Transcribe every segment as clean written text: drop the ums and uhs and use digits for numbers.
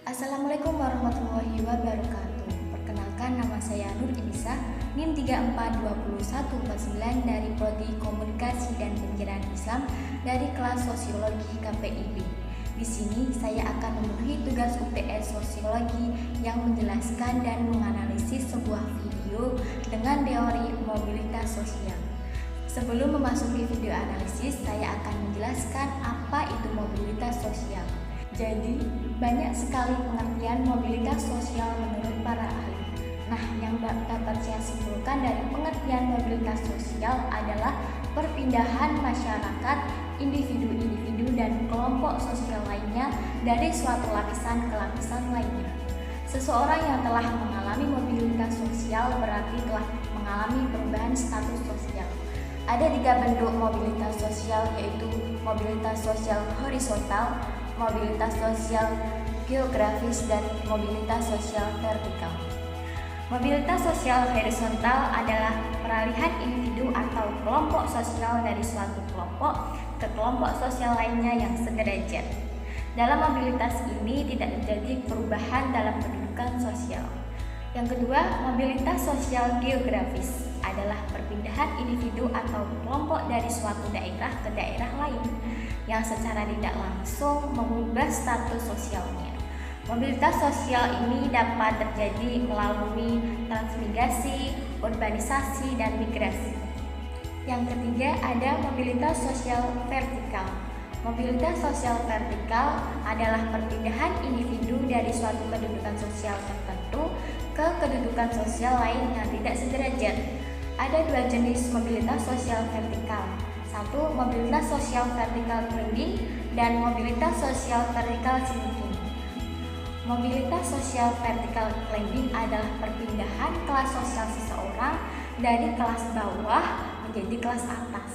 Assalamualaikum warahmatullahi wabarakatuh. Perkenalkan, nama saya Nur Inisa, NIM 342149 dari Prodi Komunikasi dan Penyiaran Islam dari kelas Sosiologi KPIB. Di sini saya akan memenuhi tugas UTS Sosiologi yang menjelaskan dan menganalisis sebuah video dengan teori mobilitas sosial. Sebelum memasuki video analisis, saya akan menjelaskan apa itu mobilitas sosial. Jadi, banyak sekali pengertian mobilitas sosial menurut para ahli. Nah, yang dapat saya simpulkan dari pengertian mobilitas sosial adalah perpindahan masyarakat, individu-individu dan kelompok sosial lainnya dari suatu lapisan ke lapisan lainnya. Seseorang yang telah mengalami mobilitas sosial berarti telah mengalami perubahan status sosial. Ada 3 bentuk mobilitas sosial, yaitu mobilitas sosial horizontal, mobilitas sosial geografis, dan mobilitas sosial vertikal. Mobilitas sosial horizontal adalah peralihan individu atau kelompok sosial dari suatu kelompok ke kelompok sosial lainnya yang sederajat. Dalam mobilitas ini tidak terjadi perubahan dalam kedudukan sosial. Yang kedua, mobilitas sosial geografis adalah perpindahan individu atau kelompok dari suatu daerah ke daerah lain yang secara tidak langsung mengubah status sosialnya. Mobilitas sosial ini dapat terjadi melalui transmigrasi, urbanisasi, dan migrasi. Yang ketiga, ada mobilitas sosial vertikal. Mobilitas sosial vertikal adalah perpindahan individu dari suatu kedudukan sosial tertentu ke kedudukan sosial lain yang tidak sederajat. Ada 2 jenis mobilitas sosial vertikal. 1. Mobilitas sosial vertikal climbing dan mobilitas sosial vertikal sinking. Mobilitas sosial vertikal climbing adalah perpindahan kelas sosial seseorang dari kelas bawah menjadi kelas atas.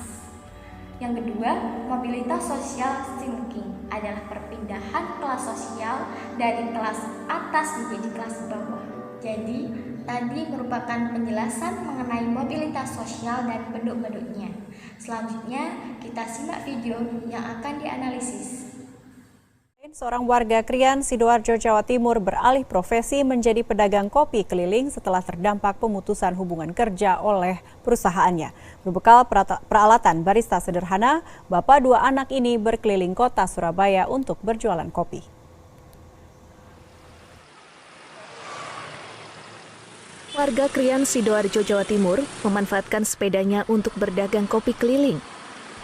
Yang kedua, mobilitas sosial sinking adalah perpindahan kelas sosial dari kelas atas menjadi kelas bawah. Jadi, tadi merupakan penjelasan mengenai mobilitas sosial dan bentuk-bentuknya. Selanjutnya, kita simak video yang akan dianalisis. Seorang warga Krian, Sidoarjo, Jawa Timur beralih profesi menjadi pedagang kopi keliling setelah terdampak pemutusan hubungan kerja oleh perusahaannya. Berbekal peralatan barista sederhana, bapak 2 anak ini berkeliling kota Surabaya untuk berjualan kopi. Warga Krian, Sidoarjo, Jawa Timur memanfaatkan sepedanya untuk berdagang kopi keliling.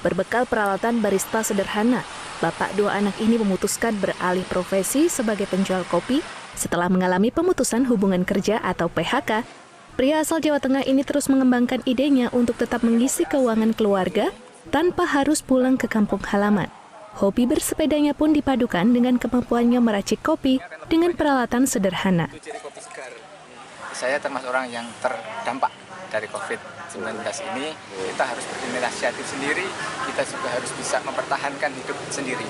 Berbekal peralatan barista sederhana, bapak 2 anak ini memutuskan beralih profesi sebagai penjual kopi setelah mengalami pemutusan hubungan kerja atau PHK. Pria asal Jawa Tengah ini terus mengembangkan idenya untuk tetap mengisi keuangan keluarga tanpa harus pulang ke kampung halaman. Hobi bersepedanya pun dipadukan dengan kemampuannya meracik kopi dengan peralatan sederhana. Saya termasuk orang yang terdampak dari COVID-19 ini. Kita harus berinisiatif sendiri, kita juga harus bisa mempertahankan hidup sendiri.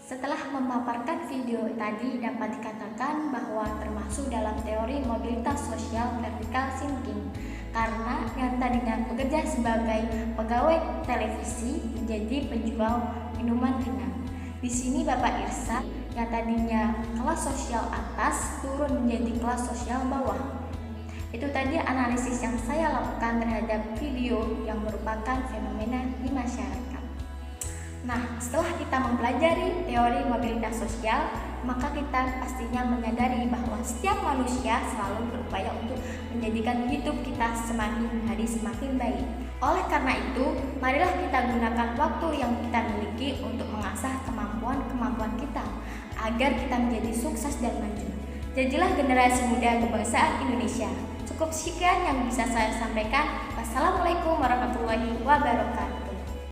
Setelah memaparkan video tadi, dapat dikatakan bahwa termasuk dalam teori mobilitas sosial vertikal sinking, karena yang tadinya bekerja sebagai pegawai televisi menjadi penjual minuman ringan. Di sini Bapak Irsa yang tadinya kelas sosial atas turun menjadi kelas sosial bawah. Itu tadi analisis yang saya lakukan terhadap video yang merupakan fenomena di masyarakat. Nah, setelah kita mempelajari teori mobilitas sosial, maka kita pastinya menyadari bahwa setiap manusia selalu berupaya untuk menjadikan hidup kita semakin hari semakin baik. Oleh karena itu, marilah kita gunakan waktu yang kita miliki untuk mengasah kemampuan kita agar kita menjadi sukses dan maju. Jadilah generasi muda kebangsaan Indonesia. Cukup sekian yang bisa saya sampaikan. Wassalamualaikum warahmatullahi wabarakatuh.